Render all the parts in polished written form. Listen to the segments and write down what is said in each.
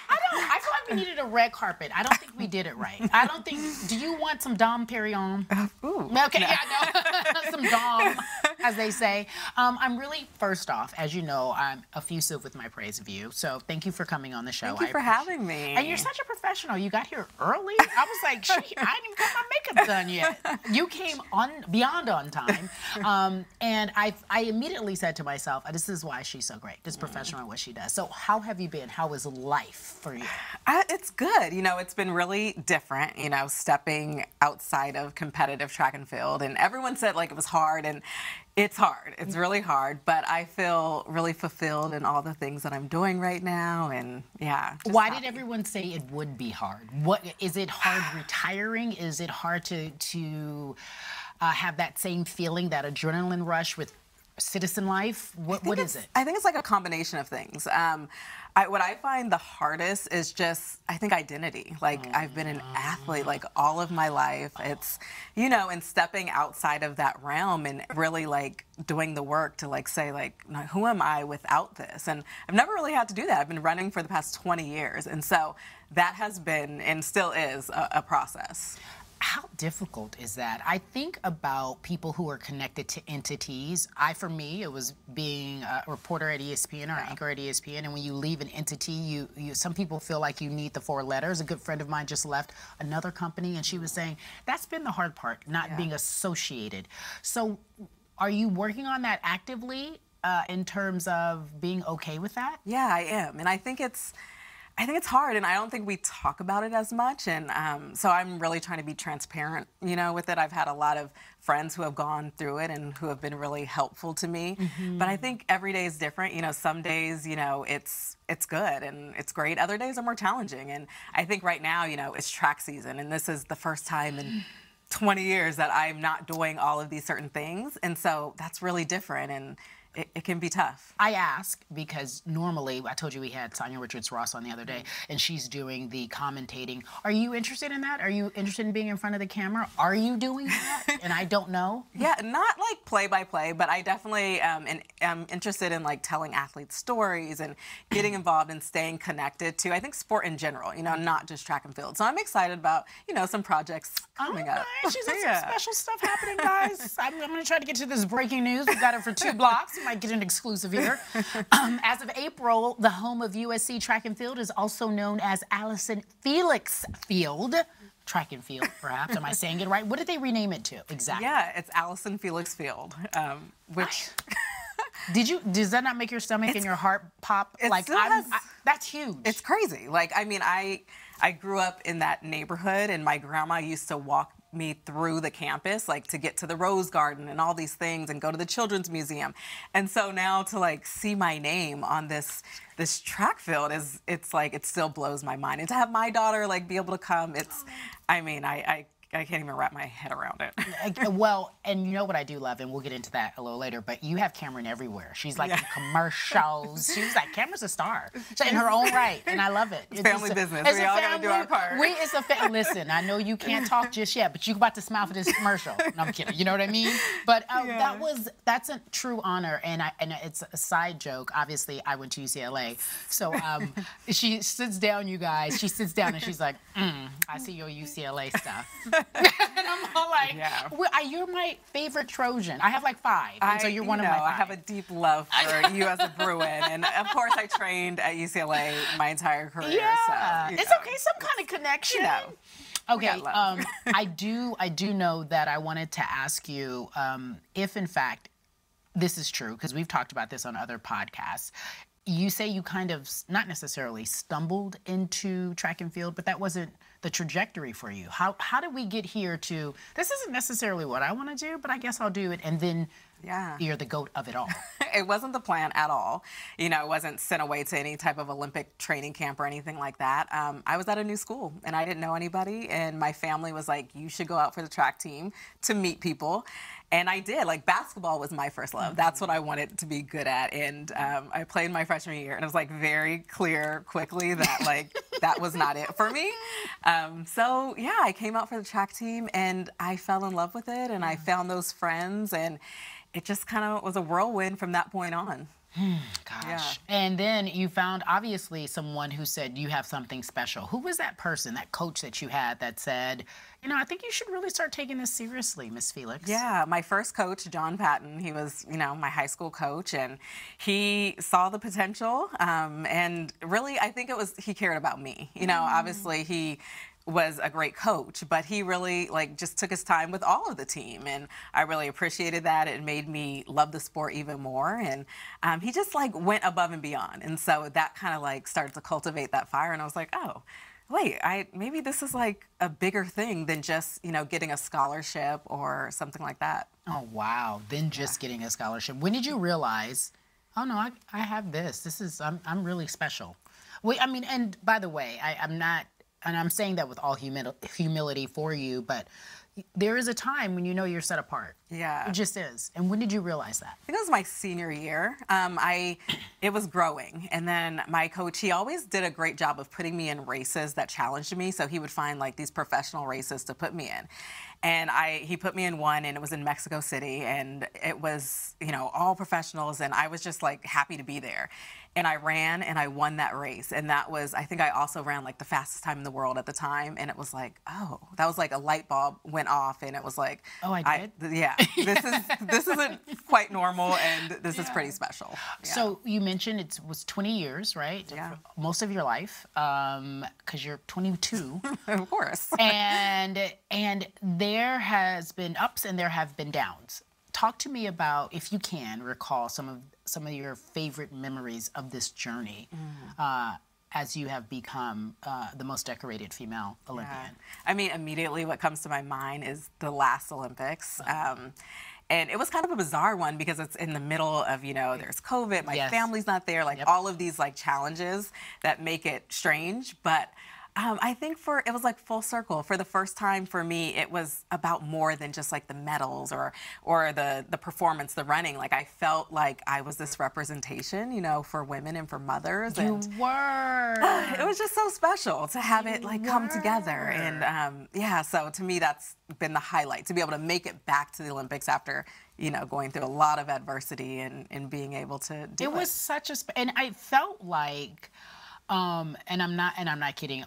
I feel like we needed a red carpet. I don't think we did it right. I don't think. Do you want some Dom Perignon? Ooh. Okay, no. Yeah, no. Some Dom, as they say. I'm really, first off, as you know, I'm effusive with my praise of you. So thank you for coming on the show. Thank you for having me. And you're such a professional. You got here early. I was like, I didn't even get my makeup done yet. You came beyond on time. And I immediately said to myself, this is why she's so great. This professional at what she does. So how have you been? How is life for you? It's good. You know, it's been really different, you know, stepping outside of competitive track and field. And everyone said, like, it was hard. And it's hard. It's really hard. But I feel really fulfilled in all the things that I'm doing right now. And, yeah. Why did everyone say it would be hard? What is it hard retiring? Is it hard to have that same feeling, that adrenaline rush with citizen life? What is it? I think it's like a combination of things. What I find the hardest is just, I think, identity. Like, I've been an athlete, like, all of my life. It's, you know, and stepping outside of that realm and really, like, doing the work to, like, say, like, who am I without this? And I've never really had to do that. I've been running for the past 20 years. And so that has been, and still is, a process. How difficult is that? I think about people who are connected to entities. For me, it was being a reporter at ESPN or anchor at ESPN, and when you leave an entity, some people feel like you need the 4 letters. A good friend of mine just left another company, and she was saying, that's been the hard part, not being associated. So are you working on that actively in terms of being okay with that? Yeah, I am, and I think it's hard, and I don't think we talk about it as much, and so I'm really trying to be transparent, you know, with it. I've had a lot of friends who have gone through it and who have been really helpful to me, but I think every day is different. You know, some days, you know, it's good and it's great. Other days are more challenging, and I think right now, you know, it's track season, and this is the first time in 20 years that I'm not doing all of these certain things, and so that's really different, and it can be tough. I ask because normally, I told you we had Sonia Richards-Ross on the other day, and she's doing the commentating. Are you interested in that? Are you interested in being in front of the camera? Are you doing that? And I don't know. Yeah, not like play-by-play, but I definitely am interested in, like, telling athletes stories and getting involved and staying connected to, I think, sport in general, you know, not just track and field. So I'm excited about, you know, some projects coming up. She's got some special stuff happening, guys. I'm going to try to get to this breaking news. We've got it for 2 blocks. Might get an exclusive here. As of April, the home of USC track and field is also known as Allyson Felix Field. Track and field, perhaps. Am I saying it right? What did they rename it to exactly? Yeah, it's Allyson Felix Field, which... Does that not make your stomach and your heart pop? Like, that's huge. It's crazy. Like, I mean, I grew up in that neighborhood, and my grandma used to walk me through the campus, like, to get to the Rose Garden and all these things and go to the Children's Museum. And so now to, like, see my name on this track field it's like, it still blows my mind. And to have my daughter, like, be able to come, I mean, I can't even wrap my head around it. Well, and you know what I do love, and we'll get into that a little later, but you have Cameron everywhere. She's like in commercials. She's like, Cameron's a star in her own right, and I love it. It's family business. We all got to do our part. Listen, I know you can't talk just yet, but you're about to smile for this commercial. No, I'm kidding. You know what I mean? But that's a true honor, and it's a side joke. Obviously, I went to UCLA, so she sits down, you guys. She sits down, and she's like, I see your UCLA stuff. And I'm all like, you're my favorite Trojan. I have like 5, and so you're one of my 5. I have a deep love for you as a Bruin, and of course I trained at UCLA my entire career. Yeah, so, it's okay, some kind of connection. You know. Okay, I do know that I wanted to ask you if, in fact, this is true, because we've talked about this on other podcasts. You say you kind of, not necessarily stumbled into track and field, but that wasn't the trajectory for you. How did we get here to, this isn't necessarily what I want to do, but I guess I'll do it, and then you're the GOAT of it all. It wasn't the plan at all. You know, I wasn't sent away to any type of Olympic training camp or anything like that. I was at a new school, and I didn't know anybody, and my family was like, you should go out for the track team to meet people. And I did. Like, basketball was my first love. That's what I wanted to be good at. And I played my freshman year, and it was, like, very clear quickly that, like, that was not it for me. So, yeah, I came out for the track team, and I fell in love with it, and I found those friends, and it just kind of was a whirlwind from that point on. Gosh. Yeah. And then you found obviously someone who said you have something special. Who was that person, that coach that you had that said, you know, I think you should really start taking this seriously, Miss Felix? Yeah, my first coach, John Patton, he was, you know, my high school coach, and he saw the potential. And really, I think it was, he cared about me. You know, obviously he was a great coach, but he really like just took his time with all of the team, and I really appreciated that. It made me love the sport even more, and he just like went above and beyond, and so that kind of like started to cultivate that fire, and I was like, oh, wait, maybe this is like a bigger thing than just, you know, getting a scholarship or something like that. Oh, wow. Then just getting a scholarship. When did you realize, oh, no, I have this. I'm really special. Well, I mean, and by the way, I'm not, and I'm saying that with all humility for you, but there is a time when you know you're set apart. Yeah. It just is. And when did you realize that? I think it was my senior year. It was growing. And then my coach, he always did a great job of putting me in races that challenged me. So he would find like these professional races to put me in. And he put me in one, and it was in Mexico City, and it was, you know, all professionals, and I was just like happy to be there. And I ran and I won that race. And that was, I think I also ran like the fastest time in the world at the time. And it was like, oh, that was like a light bulb went off, and it was like, oh, I did? Yeah, this isn't quite normal, and this is pretty special. Yeah. So you mentioned it was 20 years, right? Yeah. Most of your life, because you're 22. Of course. And there has been ups and there have been downs. Talk to me about, if you can, recall some of your favorite memories of this journey as you have become the most decorated female Olympian. Yeah. I mean, immediately what comes to my mind is the last Olympics. And it was kind of a bizarre one because it's in the middle of, you know, there's COVID, my family's not there, like all of these like challenges that make it strange. But I think it was like full circle. For the first time for me, it was about more than just like the medals or the performance, the running. Like I felt like I was this representation, you know, for women and for mothers. You were. It was just so special to have it like come together. And yeah, so to me, that's been the highlight, to be able to make it back to the Olympics after, you know, going through a lot of adversity and being able to do it. It was such a, and I felt like, and I'm not kidding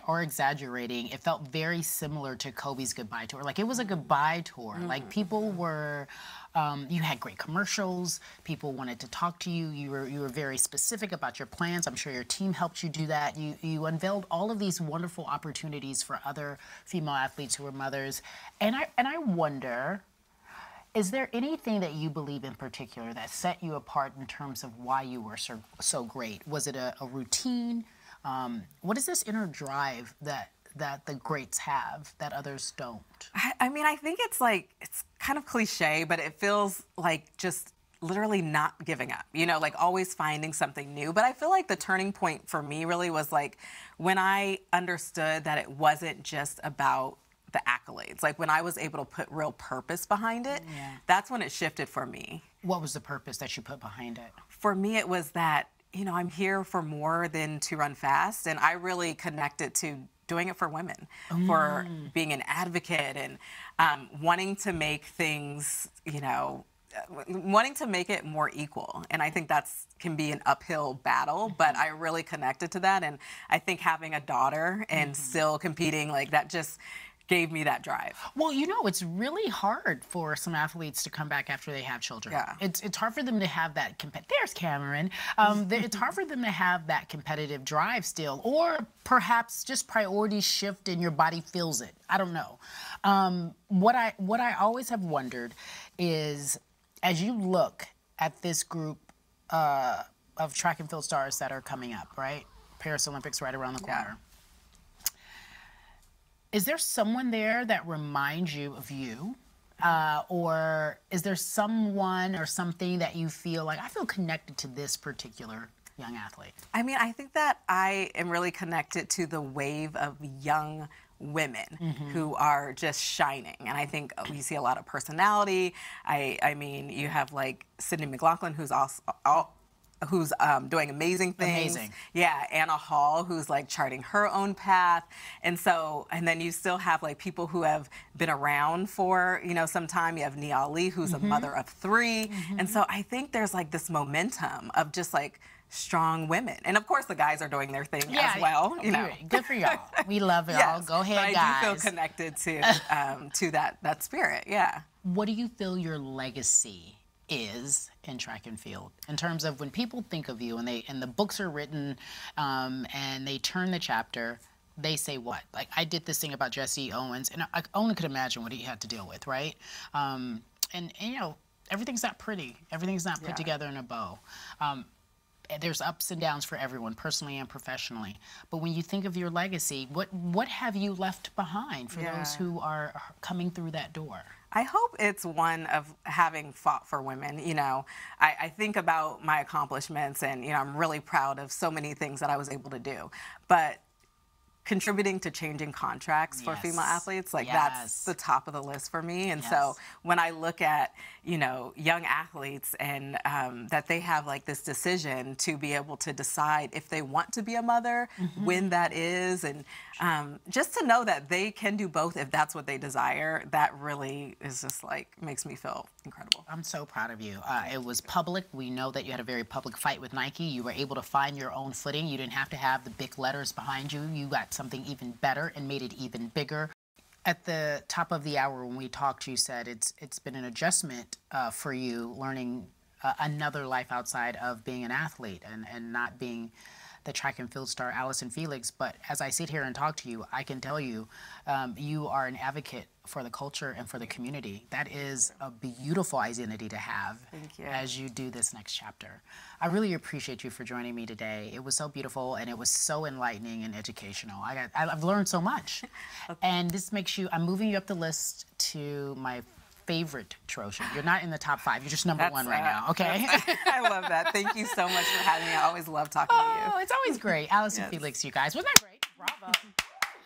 or exaggerating. It felt very similar to Kobe's goodbye tour. Like it was a goodbye tour. Like people were, you had great commercials. People wanted to talk to you. You were very specific about your plans. I'm sure your team helped you do that. You unveiled all of these wonderful opportunities for other female athletes who were mothers. And I wonder, is there anything that you believe in particular that set you apart in terms of why you were so great? Was it a routine? What is this inner drive that the greats have that others don't? I mean, I think it's like, it's kind of cliche, but it feels like just literally not giving up, you know, like always finding something new. But I feel like the turning point for me really was like when I understood that it wasn't just about the accolades. Like when I was able to put real purpose behind it, that's when it shifted for me. What was the purpose that you put behind it? For me, it was that, you know, I'm here for more than to run fast. And I really connected to doing it for women, for being an advocate and wanting to make things, you know, wanting to make it more equal. And I think that's can be an uphill battle, but I really connected to that. And I think having a daughter and still competing, like that just gave me that drive. Well, you know, it's really hard for some athletes to come back after they have children. Yeah. It's hard for them to have that, there's Cameron. It's hard for them to have that competitive drive still, or perhaps just priorities shift and your body feels it. I don't know. What I always have wondered is, as you look at this group of track and field stars that are coming up, right? Paris Olympics right around the corner. Is there someone there that reminds you of you? Or is there someone or something that you feel like, I feel connected to this particular young athlete? I mean, I think that I am really connected to the wave of young women who are just shining. And I think we see a lot of personality. I mean, you have like Sydney McLaughlin, who's also who's doing amazing things. Amazing. Yeah, Anna Hall, who's like charting her own path. And so, and then you still have like people who have been around for, you know, some time. You have Nia Ali, who's a mother of 3. And so I think there's like this momentum of just like strong women. And of course the guys are doing their thing as well. You know. Good for y'all. We love it all. Go ahead, but guys. I do feel connected to that spirit, yeah. What do you feel your legacy is in track and field, in terms of when people think of you and the books are written and they turn the chapter, they say what? Like, I did this thing about Jesse Owens, and I only could imagine what he had to deal with, right? And you know, everything's not pretty. Everything's not put together in a bow. There's ups and downs for everyone, personally and professionally. But when you think of your legacy, what have you left behind for those who are coming through that door? I hope it's one of having fought for women. You know, I think about my accomplishments, and, you know, I'm really proud of so many things that I was able to do. But contributing to changing contracts for female athletes, like that's the top of the list for me. And so when I look at, you know, young athletes and that they have like this decision to be able to decide if they want to be a mother, when that is, and just to know that they can do both if that's what they desire, that really is just like makes me feel incredible. I'm so proud of you. It was public. We know that you had a very public fight with Nike. You were able to find your own footing. You didn't have to have the big letters behind you. You got something even better and made it even bigger. At the top of the hour when we talked, you said it's been an adjustment for you learning another life outside of being an athlete and not being the track and field star Allyson Felix. But as I sit here and talk to you, I can tell you, you are an advocate for the culture and for the community. That is a beautiful identity to have as you do this next chapter. I really appreciate you for joining me today. It was so beautiful and it was so enlightening and educational. I've learned so much. And this makes you, I'm moving you up the list to my favorite Trojan. You're not in the top 5. You're just number 1 right now, okay? I love that. Thank you so much for having me. I always love talking to you. Oh, it's always great. Allyson Felix, you guys. Wasn't that great? Bravo.